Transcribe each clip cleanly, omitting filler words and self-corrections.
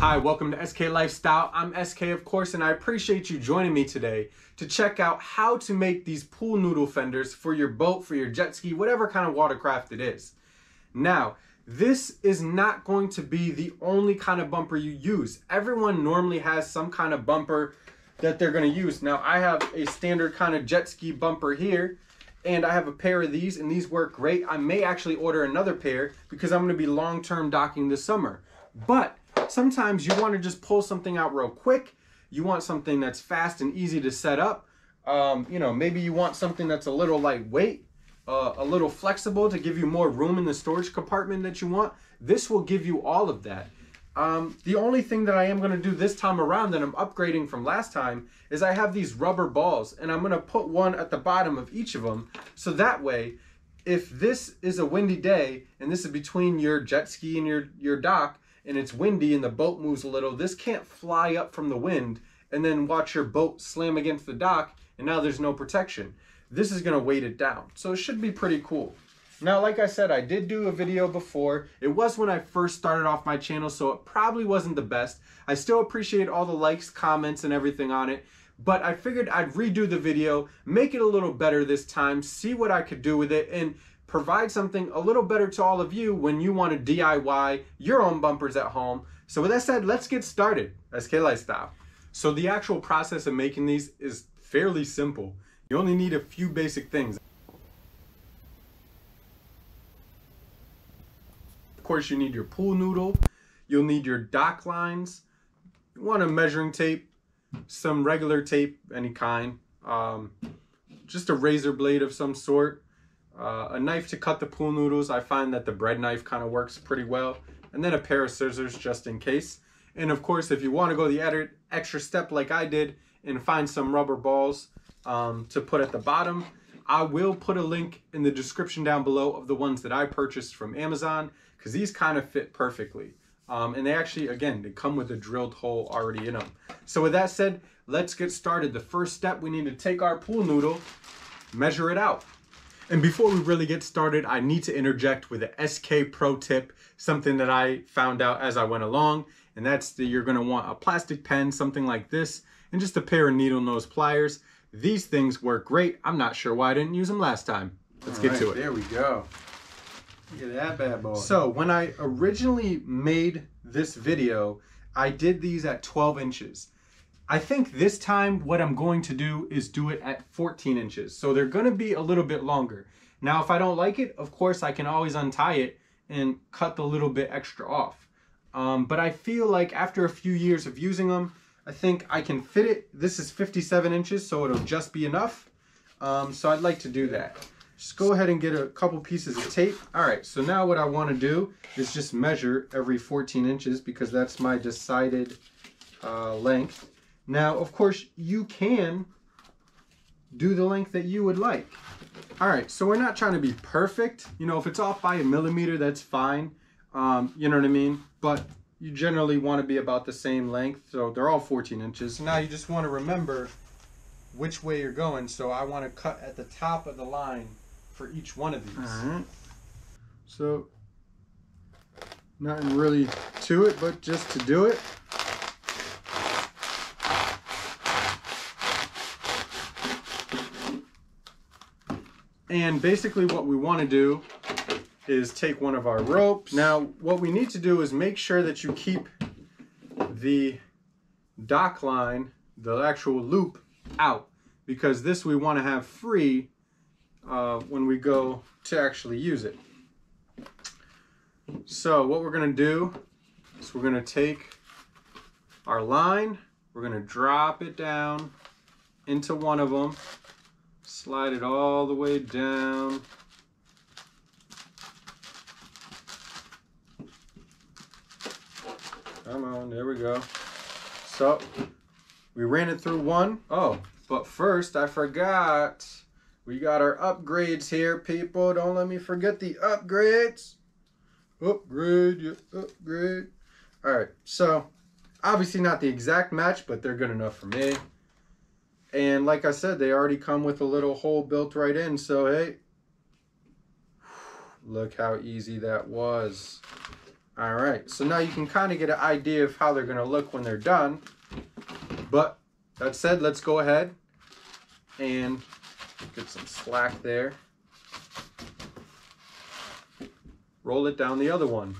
Hi, welcome to SK Lifestyle. I'm SK, of course, and I appreciate you joining me today to check out how to make these pool noodle fenders for your boat, for your jet ski, whatever kind of watercraft it is. Now, this is not going to be the only kind of bumper you use. Everyone normally has some kind of bumper that they're going to use. Now, I have a standard kind of jet ski bumper here, and I have a pair of these, and these work great. I may actually order another pair because I'm going to be long-term docking this summer. But sometimes you want to just pull something out real quick. You want something that's fast and easy to set up. Maybe you want something that's a little lightweight, a little flexible to give you more room in the storage compartment that you want. This will give you all of that. The only thing that I am going to do this time around that I'm upgrading from last time is I have these rubber balls, and I'm going to put one at the bottom of each of them. So that way, if this is a windy day and this is between your jet ski and your dock, and it's windy and the boat moves a little, this can't fly up from the wind and then watch your boat slam against the dock and now there's no protection. This is gonna weight it down. So it should be pretty cool. Now, like I said, I did do a video before. It was when I first started off my channel, so it probably wasn't the best. I still appreciate all the likes, comments, and everything on it, but I figured I'd redo the video, make it a little better this time, see what I could do with it, and provide something a little better to all of you when you want to DIY your own bumpers at home. So with that said, let's get started. SK Lifestyle. So the actual process of making these is fairly simple. You only need a few basic things. Of course, you need your pool noodle. You'll need your dock lines. You want a measuring tape, some regular tape, any kind. Just a razor blade of some sort. A knife to cut the pool noodles. I find that the bread knife kind of works pretty well. And then a pair of scissors just in case. And of course, if you want to go the extra step like I did and find some rubber balls to put at the bottom, I will put a link in the description down below of the ones that I purchased from Amazon, because these kind of fit perfectly. And they actually, again, they come with a drilled hole already in them. So with that said, let's get started. The first step, we need to take our pool noodle, measure it out. And before we really get started, I need to interject with a SK pro tip, something that I found out as I went along, and that's that you're going to want a plastic pen, something like this, and just a pair of needle nose pliers. These things work great. I'm not sure why I didn't use them last time. Let's get to it. There we go. Look at that bad boy. So when I originally made this video, I did these at 12 inches. I think this time what I'm going to do is do it at 14 inches. So they're going to be a little bit longer. Now, if I don't like it, of course, I can always untie it and cut the little bit extra off. But I feel like after a few years of using them, I think I can fit it. This is 57 inches, so it'll just be enough. So I'd like to do that. Just go ahead and get a couple pieces of tape. All right, so now what I want to do is just measure every 14 inches because that's my decided length. Now, of course, you can do the length that you would like. All right, so we're not trying to be perfect. You know, if it's off by a millimeter, that's fine. You know what I mean? But you generally want to be about the same length. So they're all 14 inches. So now you just want to remember which way you're going. So I want to cut at the top of the line for each one of these. All right. So nothing really to it, but just to do it. And basically what we want to do is take one of our ropes. Now, what we need to do is make sure that you keep the dock line, the actual loop, out, because this we want to have free when we go to actually use it. So what we're going to do is we're going to take our line, we're going to drop it down into one of them, slide it all the way down. Come on, there we go. So we ran it through one. Oh, but first I forgot. We got our upgrades here, people. Don't let me forget the upgrades. Upgrade, yeah, upgrade. All right, so obviously not the exact match, but they're good enough for me. And like I said, they already come with a little hole built right in. So, hey, look how easy that was. All right, so now you can kind of get an idea of how they're gonna look when they're done. But that said, let's go ahead and get some slack there. Roll it down the other one.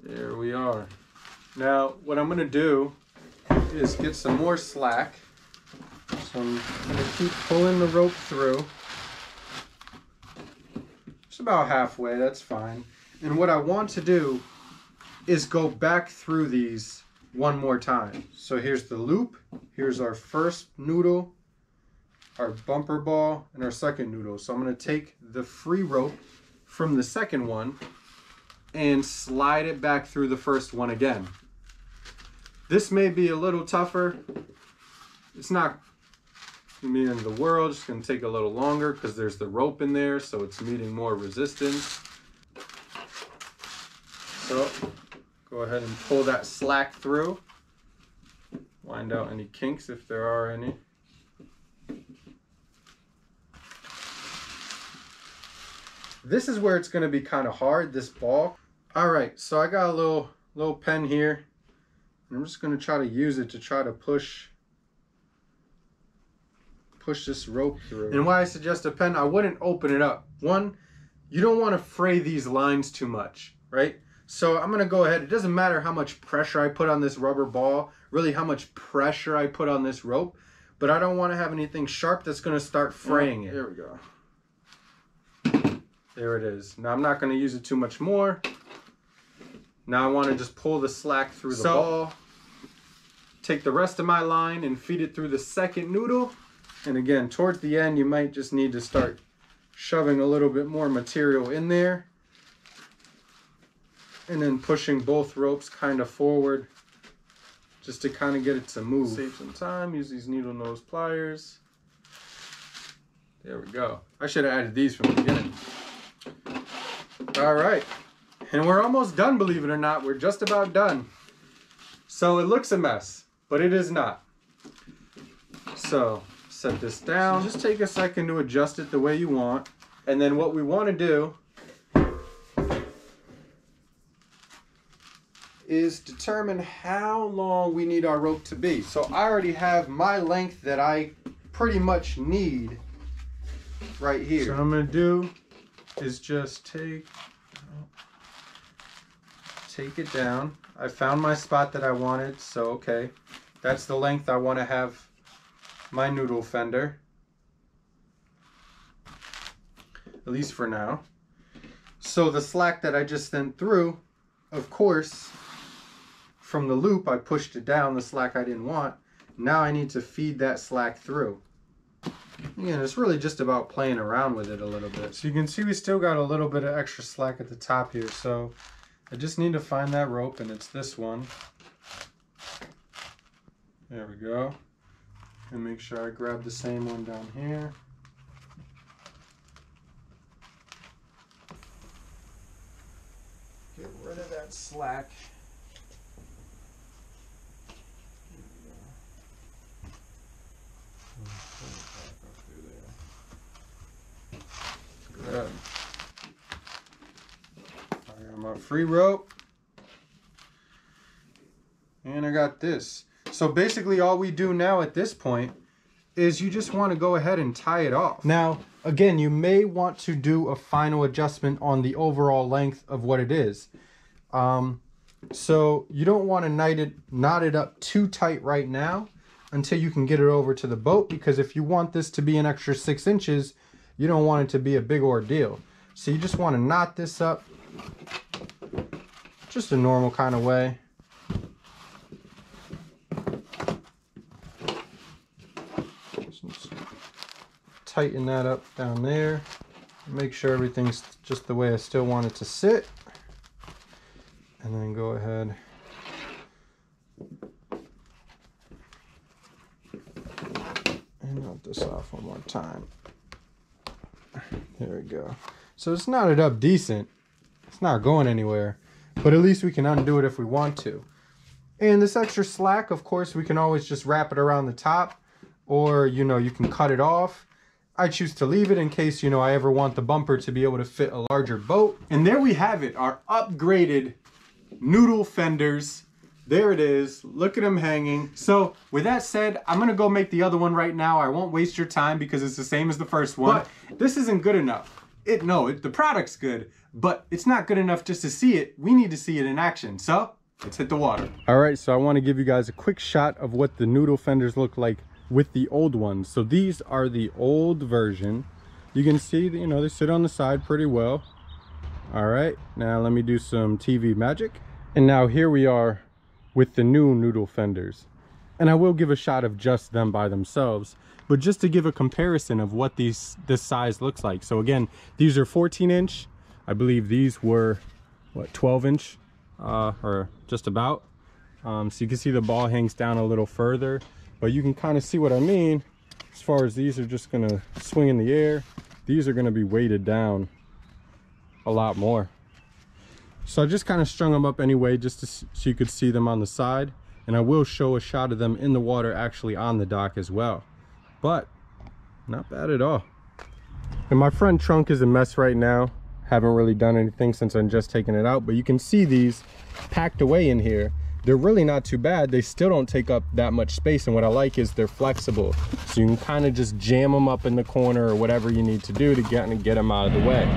There we are. Now, what I'm gonna do is get some more slack. So I'm gonna keep pulling the rope through. Just about halfway, that's fine. And what I want to do is go back through these one more time. So here's the loop, here's our first noodle, our bumper ball, and our second noodle. So I'm gonna take the free rope from the second one and slide it back through the first one again. This may be a little tougher. It's not gonna be the end of the world. It's gonna take a little longer because there's the rope in there, so it's meeting more resistance. So go ahead and pull that slack through. Wind out any kinks if there are any. This is where it's gonna be kind of hard, this ball. All right, so I got a little pen here. And I'm just gonna try to use it to try to push this rope through. And why I suggest a pen, I wouldn't open it up. One, you don't want to fray these lines too much, right? So I'm gonna go ahead, it doesn't matter how much pressure I put on this rubber ball, really how much pressure I put on this rope, but I don't want to have anything sharp that's gonna start fraying it. There we go. There it is. Now I'm not gonna use it too much more. Now I want to just pull the slack through the ball. Take the rest of my line and feed it through the second noodle. And again, towards the end, you might just need to start shoving a little bit more material in there. And then pushing both ropes kind of forward just to kind of get it to move. Save some time, use these needle nose pliers. There we go. I should have added these from the beginning. All right. And we're almost done, believe it or not. We're just about done. So it looks a mess, but it is not. So set this down. So just take a second to adjust it the way you want. And then what we want to do is determine how long we need our rope to be. So I already have my length that I pretty much need right here. So what I'm going to do is just take it down. I found my spot that I wanted, so okay. That's the length I want to have my noodle fender. At least for now. So the slack that I just sent through, of course, from the loop I pushed it down, the slack I didn't want. Now I need to feed that slack through. Again, it's really just about playing around with it a little bit. So you can see we still got a little bit of extra slack at the top here, so I just need to find that rope, and it's this one. There we go. And make sure I grab the same one down here. Get rid of that slack. Good. I got my free rope. And I got this. So basically all we do now at this point is you just want to go ahead and tie it off. Now, again, you may want to do a final adjustment on the overall length of what it is. So you don't want to knot it up too tight right now until you can get it over to the boat, because if you want this to be an extra 6 inches, you don't want it to be a big ordeal. So you just want to knot this up just a normal kind of way. Just tighten that up down there. Make sure everything's just the way I still want it to sit. And then go ahead and knot this off one more time. There we go. So it's knotted up decent. It's not going anywhere, but at least we can undo it if we want to. And this extra slack, of course, we can always just wrap it around the top. or, you know, you can cut it off. I choose to leave it in case, you know, I ever want the bumper to be able to fit a larger boat. And there we have it, our upgraded noodle fenders. There it is. Look at them hanging. So with that said, I'm gonna go make the other one right now. I won't waste your time because it's the same as the first one. But this isn't good enough. The product's good, but it's not good enough just to see it. We need to see it in action. So let's hit the water. All right, so I want to give you guys a quick shot of what the noodle fenders look like with the old ones. So these are the old version. You can see, you know, they sit on the side pretty well. All right, now let me do some TV magic. And now here we are with the new noodle fenders. And I will give a shot of just them by themselves, but just to give a comparison of what this size looks like. So again, these are 14-inch. I believe these were, what, 12-inch, or just about. So you can see the ball hangs down a little further, but you can kind of see what I mean as far as these are just gonna swing in the air. These are gonna be weighted down a lot more. So I just kind of strung them up anyway, just so you could see them on the side. And I will show a shot of them in the water actually on the dock as well. But not bad at all. And my front trunk is a mess right now. Haven't really done anything since I'm just taking it out, but you can see these packed away in here. They're really not too bad. They still don't take up that much space, and what I like is they're flexible. So you can kind of just jam them up in the corner or whatever you need to do to get them out of the way.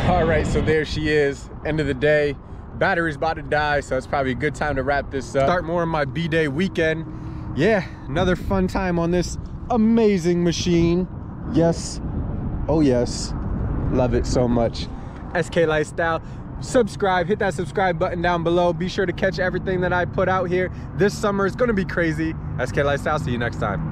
All right, so there she is. End of the day, battery's about to die, so it's probably a good time to wrap this up. Start more of my B-Day weekend. Yeah, another fun time on this amazing machine. Yes, oh yes, love it so much. SK Lifestyle. Subscribe, hit that subscribe button down below. Be sure to catch everything that I put out here. This summer is gonna be crazy. SK Lifestyle, see you next time.